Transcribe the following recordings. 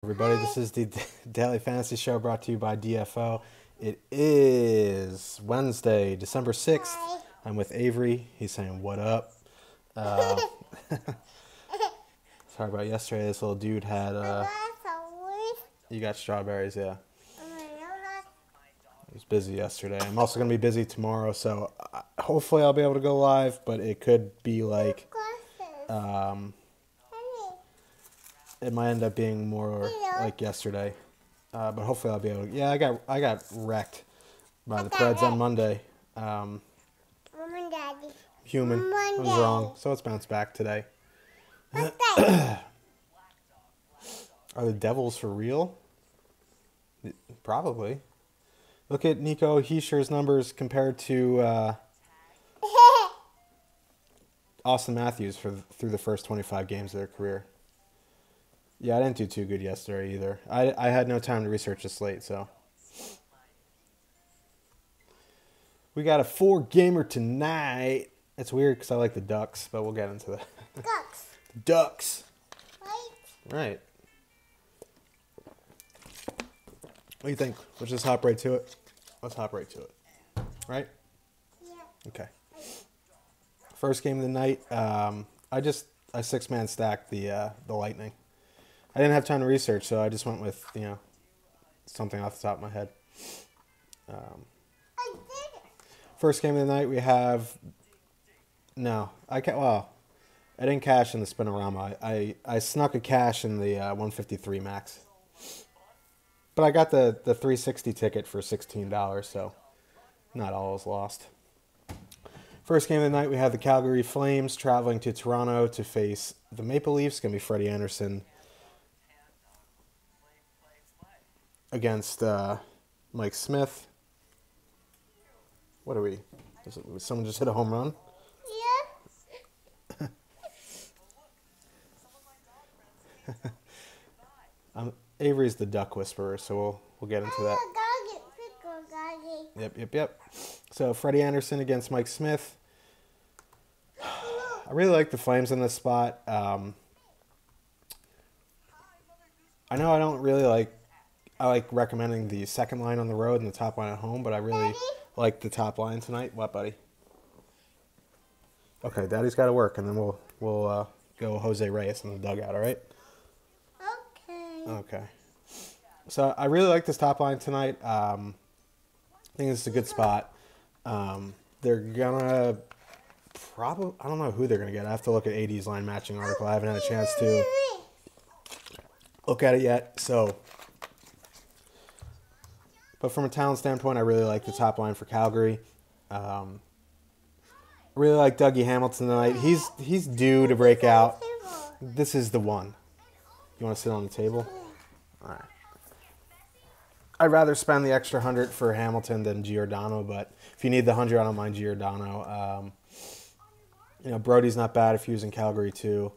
Everybody, this is the Daily Fantasy Show brought to you by DFO. It is Wednesday, December 6th. I'm with Avery. He's saying, "What up?" Uh, Sorry about yesterday. This little dude had, you got strawberries, yeah. He was busy yesterday. I'm also going to be busy tomorrow, so hopefully I'll be able to go live, but it could be like, it might end up being more like yesterday. But hopefully I'll be able to. Yeah, I got wrecked by the Preds on Monday. Mom and Daddy. Human. Mom I and was Daddy. wrong. So it's bounced back today. Are the Devils for real? Probably. Look at Nico Heischer's numbers compared to Austin Matthews through the first 25 games of their career. Yeah, I didn't do too good yesterday either. I had no time to research the slate, so. We got a 4-gamer tonight. It's weird because I like the Ducks, but we'll get into that. Ducks. Ducks. Right? Right. What do you think? Let's just hop right to it. Let's hop right to it. Right? Yeah. Okay. First game of the night. I six-man stacked the Lightning. I didn't have time to research, so I just went with something off the top of my head. I did it. First game of the night we have. No, I can't. Well, I didn't cash in the Spinorama. I snuck a cash in the 153 max. But I got the 360 ticket for $16, so not all is lost. First game of the night, we have the Calgary Flames traveling to Toronto to face the Maple Leafs. It's going to be Freddie Anderson against Mike Smith. What are we? Did someone just hit a home run? Yeah. Avery's the duck whisperer, so we'll get into that. Yep. So Freddie Anderson against Mike Smith. I really like the Flames in this spot. I know I don't really like. I like recommending the second line on the road and the top line at home, but I really like the top line tonight. What, buddy? Okay, Daddy's got to work, and then we'll go Jose Reyes in the dugout. All right. Okay. So I really like this top line tonight. I think this is a good spot. They're gonna probably. I don't know who they're gonna get. I have to look at AD's line matching article. I haven't had a chance to look at it yet. So, but from a talent standpoint, I really like the top line for Calgary. I really like Dougie Hamilton tonight. He's due to break out. This is the one. You want to sit on the table? All right. I'd rather spend the extra 100 for Hamilton than Giordano, but if you need the 100, I don't mind Giordano. Brody's not bad if you're using Calgary too.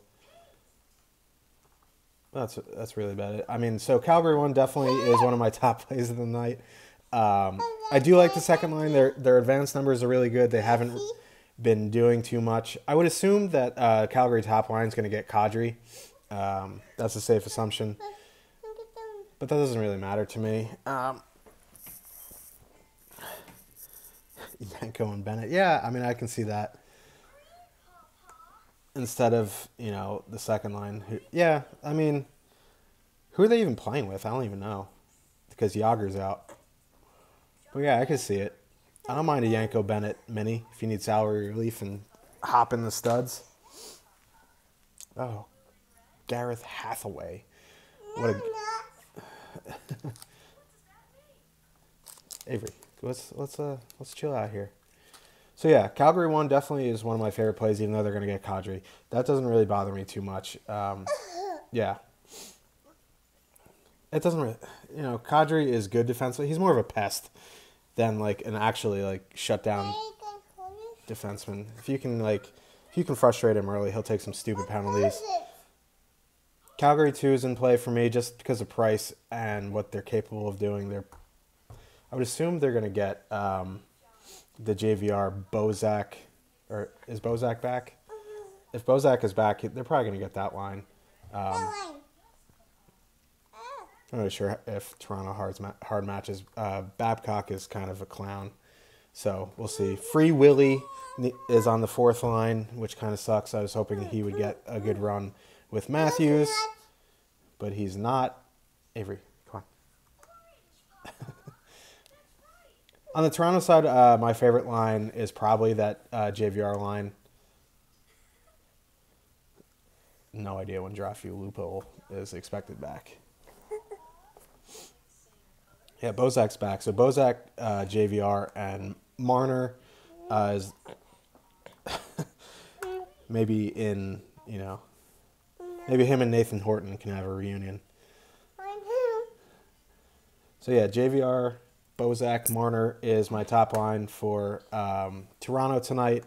That's really bad. I mean, so Calgary one definitely is one of my top plays of the night. I do like the second line. Their advanced numbers are really good. They haven't been doing too much. I would assume that Calgary top line is going to get Kadri. That's a safe assumption. But that doesn't really matter to me. Yanko and Bennett. Yeah, I mean, I can see that. Instead of, the second line. Yeah, I mean, who are they even playing with? I don't even know. Because Yager's out. But yeah, I can see it. I don't mind a Yanko Bennett mini if you need salary relief and hop in the studs. Oh, Gareth Hathaway. What a... Avery, let's chill out here. So yeah, Calgary one definitely is one of my favorite plays, even though they're going to get Kadri. That doesn't really bother me too much. Yeah, it doesn't really. Kadri is good defensively. He's more of a pest than like an actually like shut down defenseman. If you can frustrate him early, he'll take some stupid penalties. Calgary 2 is in play for me just because of price and what they're capable of doing. I would assume they're going to get the JVR Bozak. Or is Bozak back? If Bozak is back, they're probably going to get that line. I'm not really sure if Toronto hard matches. Babcock is kind of a clown. So we'll see. Free Willy is on the fourth line, which kind of sucks. I was hoping he would get a good run with Matthews, but he's not. Avery, come on. On the Toronto side, my favorite line is probably that JVR line. No idea when Joffrey Lupul is expected back. Yeah, Bozak's back. So Bozak, JVR, and Marner is maybe maybe him and Nathan Horton can have a reunion. So yeah, JVR, Bozak, Marner is my top line for Toronto tonight.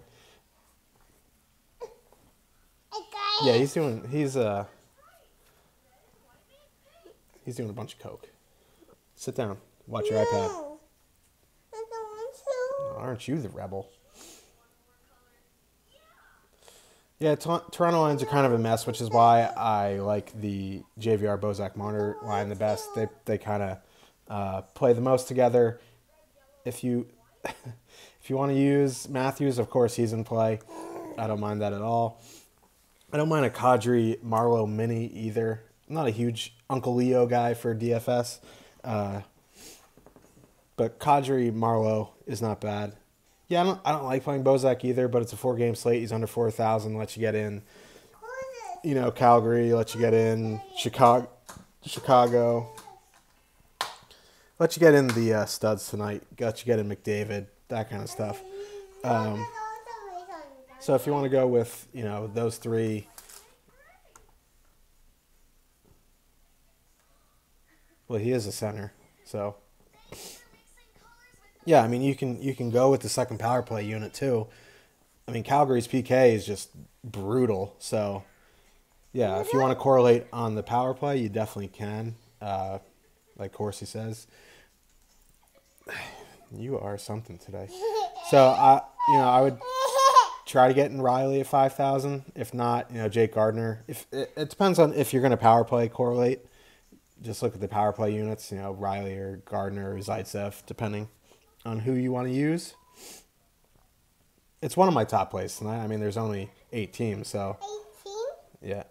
Yeah, he's doing a bunch of coke. Sit down. Watch your iPad. I don't want Aren't you the rebel? Yeah, Toronto lines are kind of a mess, which is why I like the JVR Bozak Marner line the best. They kind of play the most together. If you if you want to use Matthews, of course he's in play. I don't mind that at all. I don't mind a Kadri Marlowe mini either. I'm not a huge Uncle Leo guy for DFS. But Kadri Marlowe is not bad. Yeah, I don't like playing Bozak either, but it's a 4-game slate. He's under 4,000. Lets you get in. Calgary lets you get in. Chicago. Let you get in the studs tonight. Got you get in McDavid. That kind of stuff. So if you want to go with those three. Well, he is a center, so. Yeah, I mean, you can go with the second power play unit, too. I mean, Calgary's PK is just brutal. So, yeah, if you want to correlate on the power play, you definitely can. Like Corsi says. You are something today. So, I would try to get in Riley at 5,000. If not, Jake Gardner. It depends on if you're going to power play correlate. Just look at the power play units, Riley or Gardner or Zaitsev, depending on who you want to use. It's one of my top plays tonight. I mean, there's only 8 teams, so. 18? Yeah.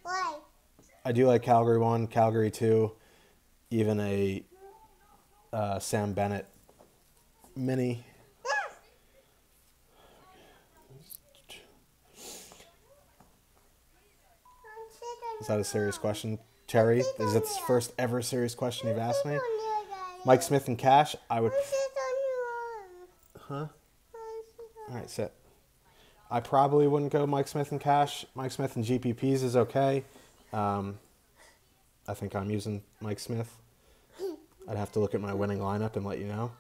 Why? I do like Calgary 1, Calgary 2, even a Sam Bennett mini. Is that a serious question, Terry? Is it the first ever serious question you've asked me? Mike Smith and Cash, I would. Huh? All right, sit. I probably wouldn't go Mike Smith and Cash. Mike Smith and GPPs is okay. I think I'm using Mike Smith. I'd have to look at my winning lineup and let you know.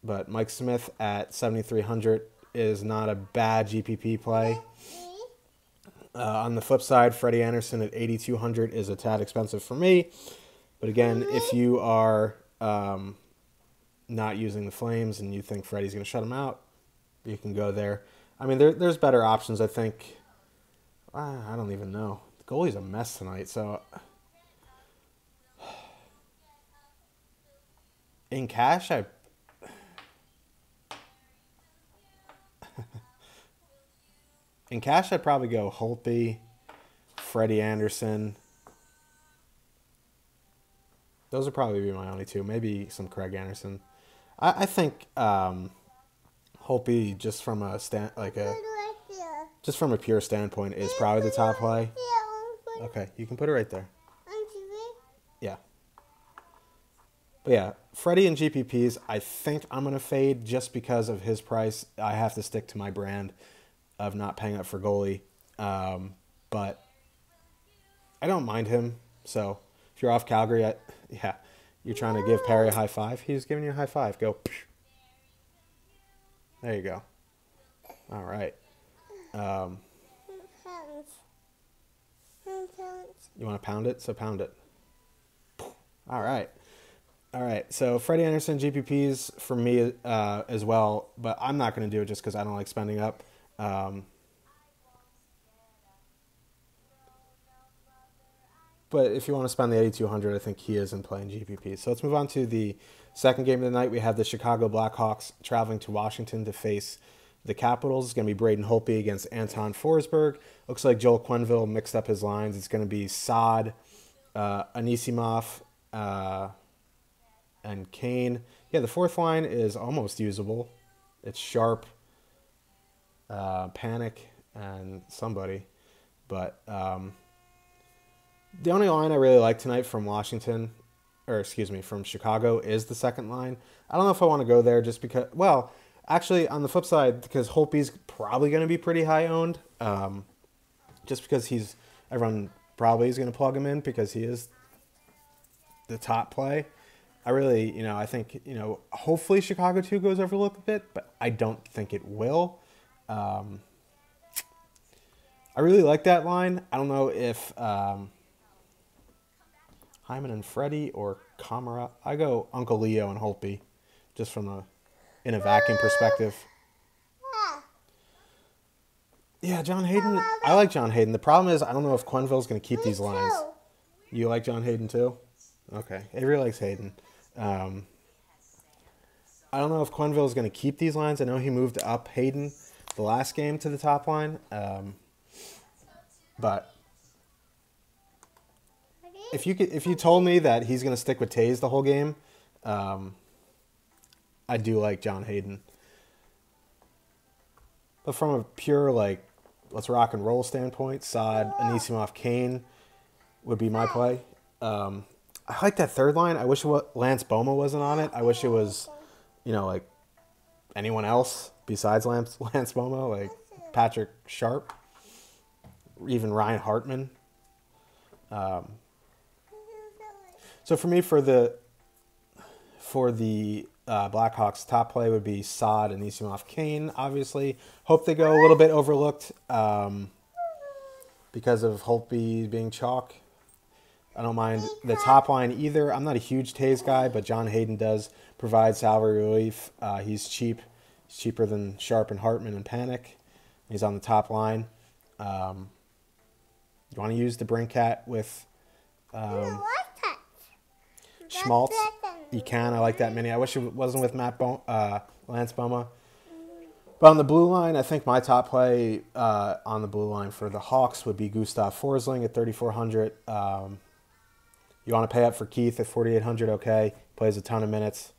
But Mike Smith at 7,300 is not a bad GPP play. On the flip side, Freddie Anderson at 8,200 is a tad expensive for me. But again, if you are not using the Flames and you think Freddie's going to shut him out, you can go there. I mean, there's better options, I think. I don't even know. The goalie's a mess tonight, so. In cash, I'd probably go Holtby, Freddie Anderson. Those would probably be my only two. Maybe some Craig Anderson. I think Holtby, just from a pure standpoint, is probably the top play. Okay, you can put it right there. Yeah. But yeah, Freddie and GPPs, I think I'm going to fade just because of his price. I have to stick to my brand of not paying up for goalie. But I don't mind him. So if you're off Calgary, you're trying to give Perry a high five. He's giving you a high five. Go. There you go. All right. You want to pound it? So pound it. All right. All right, so Freddie Anderson, GPPs for me as well, but I'm not going to do it just because I don't like spending up. But if you want to spend the 8,200, I think he is in playing GPP. So let's move on to the second game of the night. We have the Chicago Blackhawks traveling to Washington to face the Capitals. It's going to be Braden Holtby against Anton Forsberg. Looks like Joel Quenneville mixed up his lines. It's going to be Saad, Anisimov, and Kane. Yeah, the fourth line is almost usable. It's Sharp, Panic, and somebody. But the only line I really like tonight from from Chicago is the second line. I don't know if I want to go there just because, well, actually on the flip side, because Holtby's probably going to be pretty high owned, just because everyone probably is going to plug him in because he is the top play. I really, I think, hopefully Chicago 2 goes overlooked a bit, but I don't think it will. I really like that line. I don't know if Hyman and Freddie or Kamara. I go Uncle Leo and Holtby, just in a vacuum perspective. Yeah, John Hayden. I like John Hayden. The problem is I don't know if Quenneville's going to keep these lines. You like John Hayden too? Okay, Avery likes Hayden. I don't know if Quenneville's going to keep these lines. I know he moved up Hayden the last game to the top line, but if you told me that he's going to stick with Taze the whole game, I do like John Hayden. But from a pure, let's rock and roll standpoint, Saad, Anisimov, Kane would be my play. I like that third line. I wish Lance Boma wasn't on it. I wish it was, anyone else besides Lance Boma, like Patrick Sharp, even Ryan Hartman. So for me, for the Blackhawks, top play would be Saad and Anisimov, Kane, obviously. Hope they go a little bit overlooked because of Holtby being chalk. I don't mind the top line either. I'm not a huge Taze guy, but John Hayden does provide salary relief. He's cheap. He's cheaper than Sharp and Hartman and Panic. He's on the top line. You want to use the Brinkat with Schmaltz? You can. I like that mini. I wish it wasn't with Lance Boma. But on the blue line, I think my top play on the blue line for the Hawks would be Gustav Forsling at 3,400. You want to pay up for Keith at 4,800, okay. Plays a ton of minutes.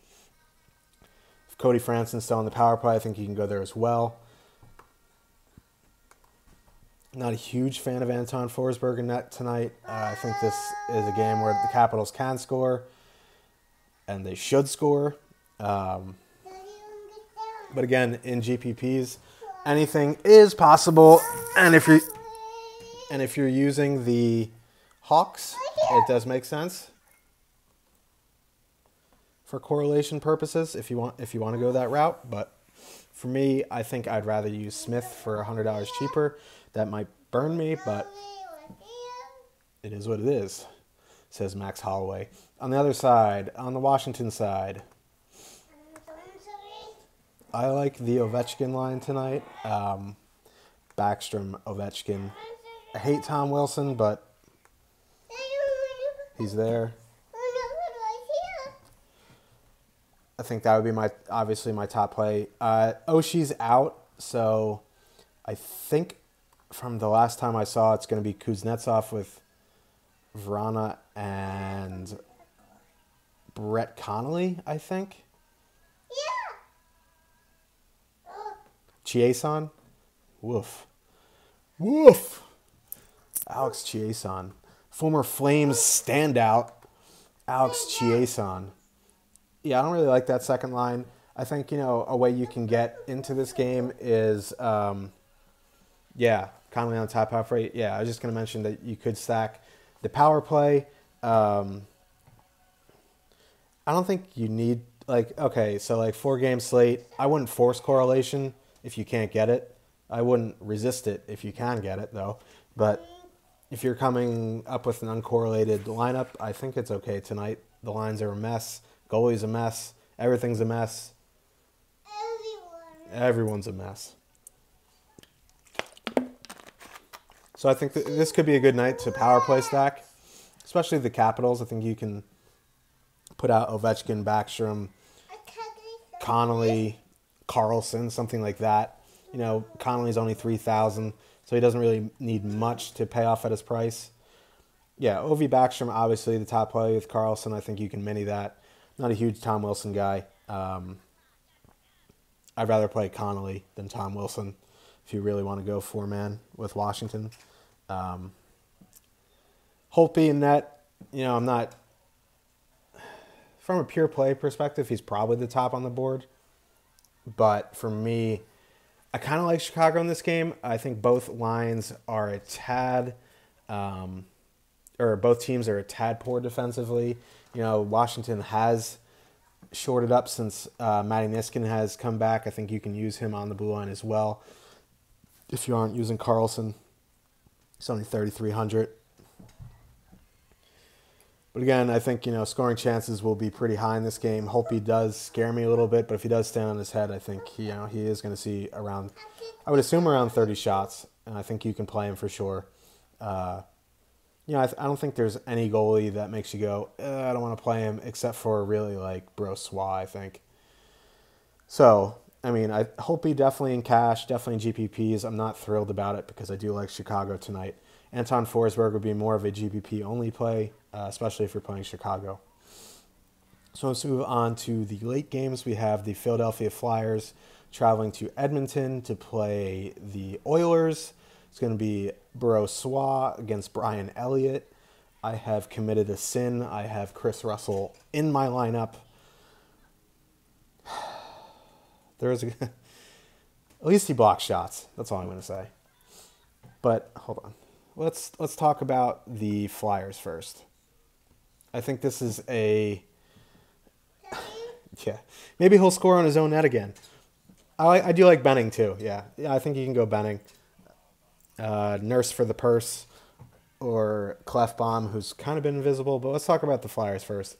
If Cody Franson's still on the power play, I think you can go there as well. Not a huge fan of Anton Forsberg in net tonight. I think this is a game where the Capitals can score, and they should score. But again, in GPPs, anything is possible. And if you're using the Hawks, it does make sense for correlation purposes if you want to go that route. But for me, I think I'd rather use Smith for $100 cheaper. That might burn me, but it is what it is, says Max Holloway. On the other side, on the Washington side, I like the Ovechkin line tonight. Backstrom, Ovechkin. I hate Tom Wilson, but he's there. I think that would be obviously my top play. Oshie's out, so I think from the last time I saw, it's going to be Kuznetsov with Vrana and Brett Connolly, I think. Yeah. Chiasson. Woof. Woof. Alex Chiasson. Former Flames standout, Alex Chiasson. Yeah, I don't really like that second line. I think, a way you can get into this game is, Connolly on the top half rate. Yeah, I was just going to mention that you could stack the power play. I don't think you need, 4-game slate. I wouldn't force correlation if you can't get it. I wouldn't resist it if you can get it, though. But if you're coming up with an uncorrelated lineup, I think it's okay tonight. The lines are a mess. Goalie's a mess. Everything's a mess. Everyone's a mess. So I think this could be a good night to power play stack. especially the Capitals. I think you can put out Ovechkin, Backstrom, Connolly, Carlson, something like that. You know, Connolly's only 3,000, so he doesn't really need much to pay off at his price. Yeah, Ovi Backstrom, obviously the top play with Carlson. I think you can mini that. Not a huge Tom Wilson guy. I'd rather play Connolly than Tom Wilson if you really want to go four-man with Washington. Holtby in net, you know, I'm not... From a pure play perspective, he's probably the top on the board. But for me, I kind of like Chicago in this game. I think both lines are a tad... or both teams are a tad poor defensively. You know, Washington has shorted up since Matty Niskanen has come back. I think you can use him on the blue line as well. If you aren't using Carlson, it's only 3,300. But again, I think, you know, scoring chances will be pretty high in this game. Holtby does scare me a little bit, but if he does stand on his head, I think he is going to see around, I would assume around 30 shots, and I think you can play him for sure. You know, I don't think there's any goalie that makes you go, I don't want to play him, except for really like Brossoit, I think. So, I mean, Holtby definitely in cash, definitely in GPPs. I'm not thrilled about it because I do like Chicago tonight. Anton Forsberg would be more of a GPP only play, especially if you're playing Chicago. So let's move on to the late games. We have the Philadelphia Flyers traveling to Edmonton to play the Oilers. It's going to be Brossoit against Brian Elliott. I have committed a sin. I have Chris Russell in my lineup. At least he blocks shots. That's all I'm going to say. But hold on. Let's talk about the Flyers first. I think this is yeah. Maybe he'll score on his own net again. I do like Benning too. Yeah, I think you can go Benning. Nurse for the purse, or Clefbaum, who's kind of been invisible. But let's talk about the Flyers first.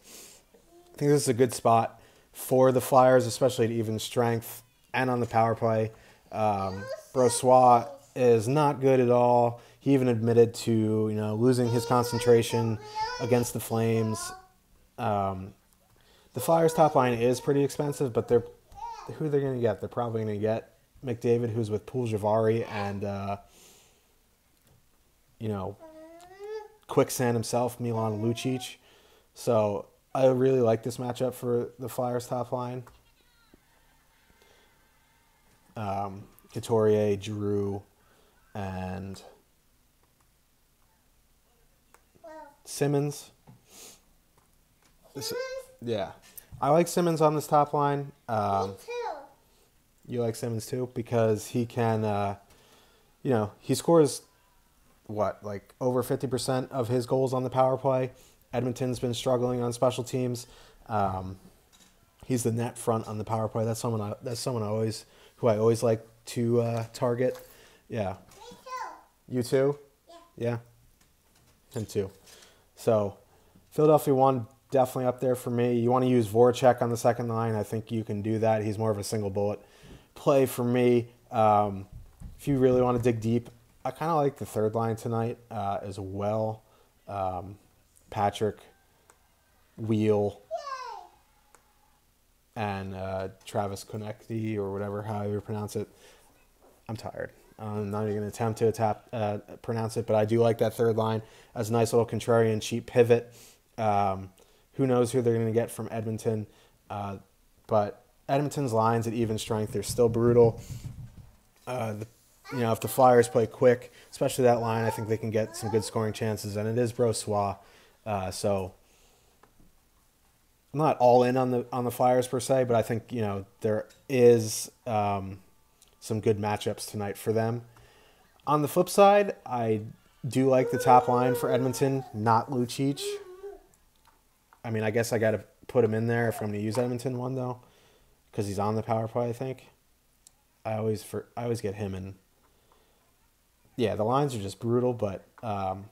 I think this is a good spot for the Flyers, especially at even strength and on the power play. Brossoit is not good at all. He even admitted to, you know, losing his concentration against the Flames. The Flyers' top line is pretty expensive, but who they're going to get? They're probably going to get McDavid, who's with Puljujarvi, and you know, Quicksand himself, Milan Lucic. So I really like this matchup for the Flyers' top line. Couturier, Giroux, and Simmons. Yeah. I like Simmons on this top line. Me too. You like Simmons too? Because he can, you know, he scores, like over 50% of his goals on the power play. Edmonton's been struggling on special teams. He's the net front on the power play. That's someone who I always like to target. Yeah. Me too. You too? Yeah. Yeah? Him too. So, Philadelphia 1, definitely up there for me. You want to use Voracek on the second line. I think you can do that. He's more of a single bullet play for me. If you really want to dig deep, I kind of like the third line tonight as well. Patrick, Wheel, and Travis Konecny, or whatever, how you pronounce it. I'm tired. I'm not even going to attempt to pronounce it, but I do like that third line as a nice little contrarian, cheap pivot. Who knows who they're going to get from Edmonton. But Edmonton's lines at even strength, they're still brutal. If the Flyers play quick, especially that line, I think they can get some good scoring chances, and it is Brossoit. So I'm not all in on the Flyers per se, but I think, you know, there is some good matchups tonight for them. On the flip side, I do like the top line for Edmonton, not Lucic. I mean, I guess I got to put him in there if I'm going to use Edmonton one, though, because he's on the power play, I think. I always get him in. Yeah, the lines are just brutal, but the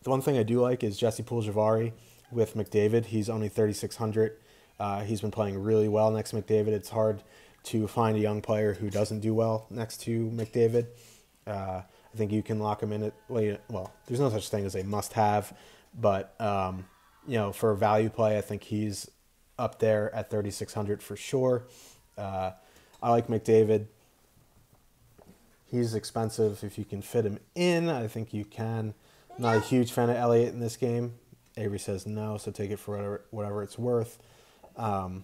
one thing I do like is Jesse Puljujarvi with McDavid. He's only 3,600. He's been playing really well next to McDavid. It's hard to find a young player who doesn't do well next to McDavid. I think you can lock him in at, well, there's no such thing as a must-have, But, you know, for a value play, I think he's up there at 3,600 for sure. I like McDavid. He's expensive. If you can fit him in, I think you can. Not a huge fan of Elliott in this game. Avery says no, so take it for whatever it's worth. I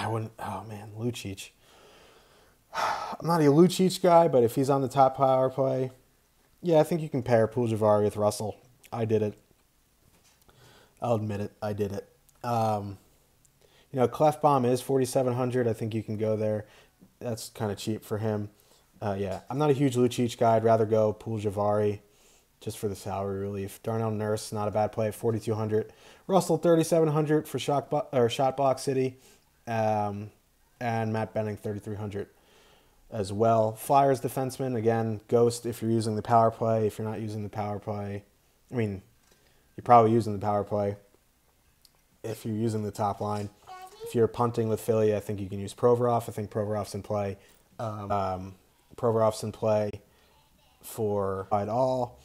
wouldn't. Oh man, Lucic. I'm not a Lucic guy, but if he's on the top power play, yeah, I think you can pair Puljuvari with Russell. I did it. I'll admit it. I did it. You know, Clefbaum is 4,700. I think you can go there. That's kind of cheap for him. Yeah, I'm not a huge Lucic guy. I'd rather go Puljuvari just for the salary relief. Darnell Nurse, not a bad play at 4,200. Russell, 3,700 for Shot Box City. And Matt Benning, 3,300 as well. Flyers defenseman, again, Ghost if you're using the power play. If you're not using the power play, I mean, you're probably using the power play if you're using the top line. If you're punting with Philly, I think you can use Provorov. I think Provorov's in play. Provorov's in play for it all.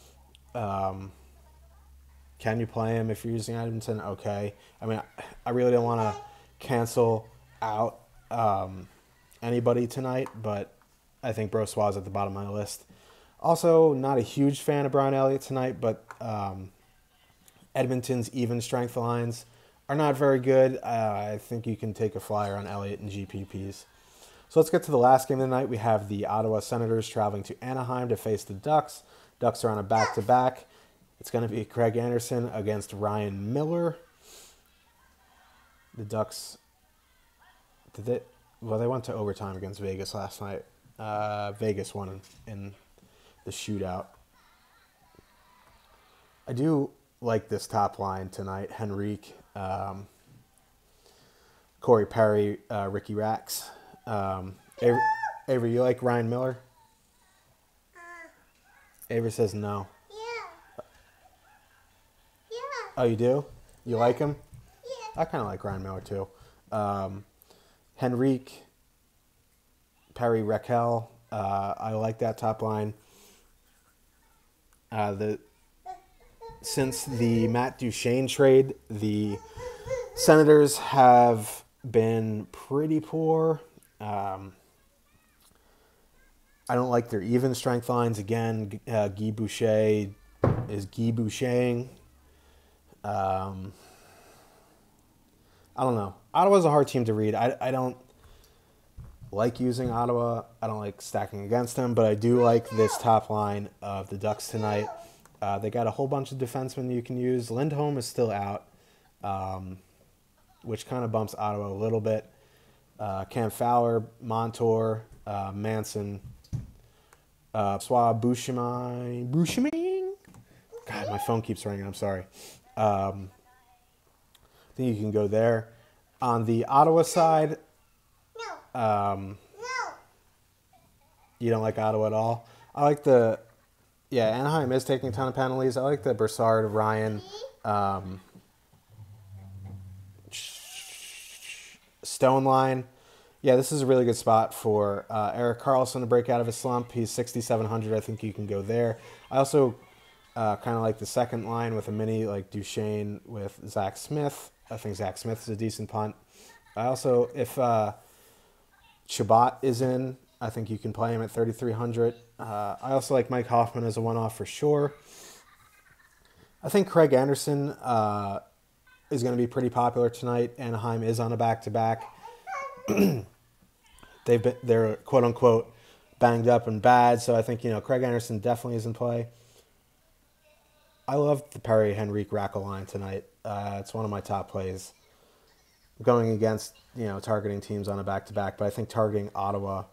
Can you play him if you're using Edmonton? Okay. I mean, I really don't want to cancel out anybody tonight, but I think Brossois at the bottom of my list. Also, not a huge fan of Brian Elliott tonight, but Edmonton's even strength lines are not very good. I think you can take a flyer on Elliott and GPPs. So let's get to the last game of the night. We have the Ottawa Senators traveling to Anaheim to face the Ducks. Ducks are on a back-to-back. It's going to be Craig Anderson against Ryan Miller. The Ducks, they went to overtime against Vegas last night. Vegas won in the shootout. I do like this top line tonight. Henrique, Corey Perry, Ricky Rax. Avery, you like Ryan Miller? Avery says no. Yeah. Oh, you do? You like him? I kind of like Ryan Miller too. Henrique, Perry, Raquel. I like that top line. Since the Matt Duchene trade, the Senators have been pretty poor. I don't like their even strength lines. Again, Guy Boucher is Guy Bouchering. I don't know. Ottawa's a hard team to read. I don't like using Ottawa. I don't like stacking against them, but I do like this top line of the Ducks tonight. They got a whole bunch of defensemen you can use. Lindholm is still out, which kind of bumps Ottawa a little bit. Cam Fowler, Montour, Manson, Swab, Bouchemine. God, my phone keeps ringing. I'm sorry. I think you can go there. On the Ottawa side, you don't like Ottawa at all? I like Anaheim is taking a ton of penalties. I like the Broussard, Ryan, Stone line. Yeah, this is a really good spot for Erik Karlsson to break out of his slump. He's 6,700. I think you can go there. I also kind of like the second line with a mini like Duchene with Zach Smith. I think Zach Smith is a decent punt. I also, if Chabot is in, I think you can play him at 3,300. I also like Mike Hoffman as a one-off for sure. I think Craig Anderson is going to be pretty popular tonight. Anaheim is on a back-to-back. They're quote unquote banged up and bad, so I think Craig Anderson definitely is in play. I love the Perry Henrique Rackle line tonight. It's one of my top plays. Going against targeting teams on a back-to-back, but I think targeting Ottawa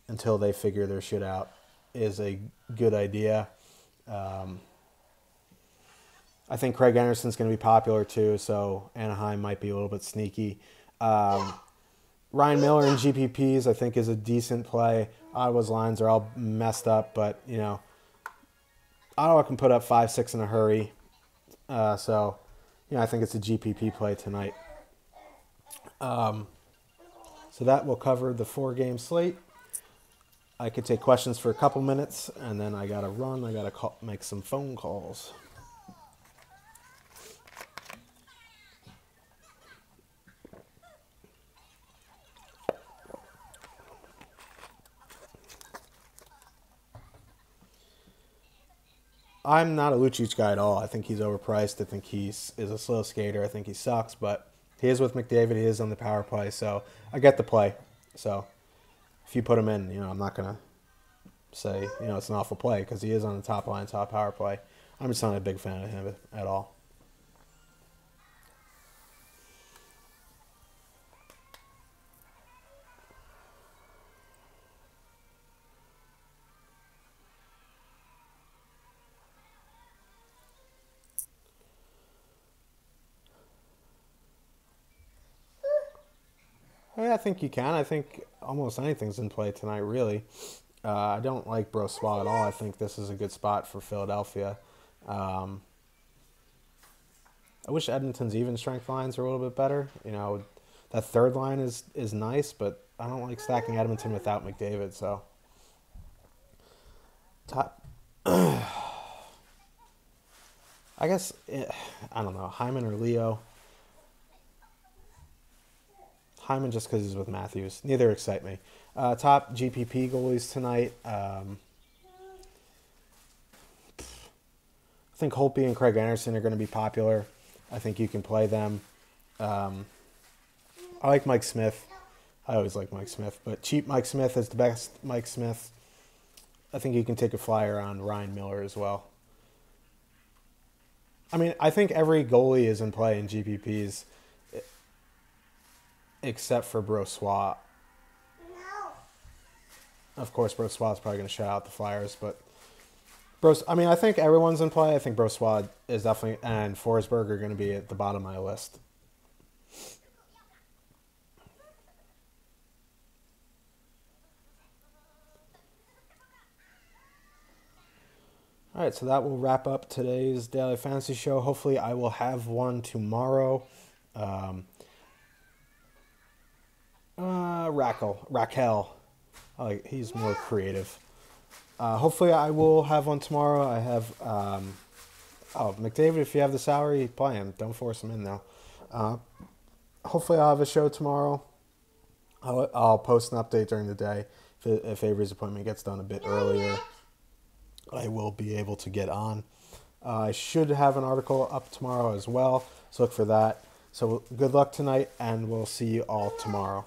until they figure their shit out is a good idea. I think Craig Anderson's going to be popular too, so Anaheim might be a little bit sneaky. Ryan Miller and GPPs, I think, is a decent play. Ottawa's lines are all messed up, but, Ottawa can put up 5-6 in a hurry. So, I think it's a GPP play tonight. So that will cover the 4-game slate. I could take questions for a couple minutes, and then I gotta run. I gotta make some phone calls. I'm not a Lucic guy at all. I think he's overpriced. I think he's is a slow skater. I think he sucks, but he is with McDavid. He is on the power play, so I get the play. So if you put him in, I'm not gonna say it's an awful play because he is on the top line, top power play. I'm just not a big fan of him at all. Yeah, I think you can. I think almost anything's in play tonight, really. I don't like Brossois at all. I think this is a good spot for Philadelphia. I wish Edmonton's even strength lines are a little bit better. That third line is nice, but I don't like stacking Edmonton without McDavid. So, top, I guess I don't know, Hyman or Leo. Hyman just because he's with Matthews. Neither excite me. Top GPP goalies tonight. I think Holtby and Craig Anderson are going to be popular. I think you can play them. I like Mike Smith. I always like Mike Smith, but cheap Mike Smith is the best Mike Smith. I think you can take a flyer on Ryan Miller as well. I mean, I think every goalie is in play in GPPs except for Brossois. Of course, Brossois is probably going to shut out the Flyers, but I think everyone's in play. I think Brossois is definitely, and Forsberg are going to be at the bottom of my list. All right, so that will wrap up today's Daily Fantasy Show. Hopefully, I will have one tomorrow. Raquel. He's more creative. Hopefully, I will have one tomorrow. I have, McDavid, if you have the salary, play him. Don't force him in, though. Hopefully, I'll have a show tomorrow. I'll post an update during the day. If Avery's appointment gets done a bit earlier, I will be able to get on. I should have an article up tomorrow as well, so look for that. So good luck tonight, and we'll see you all tomorrow.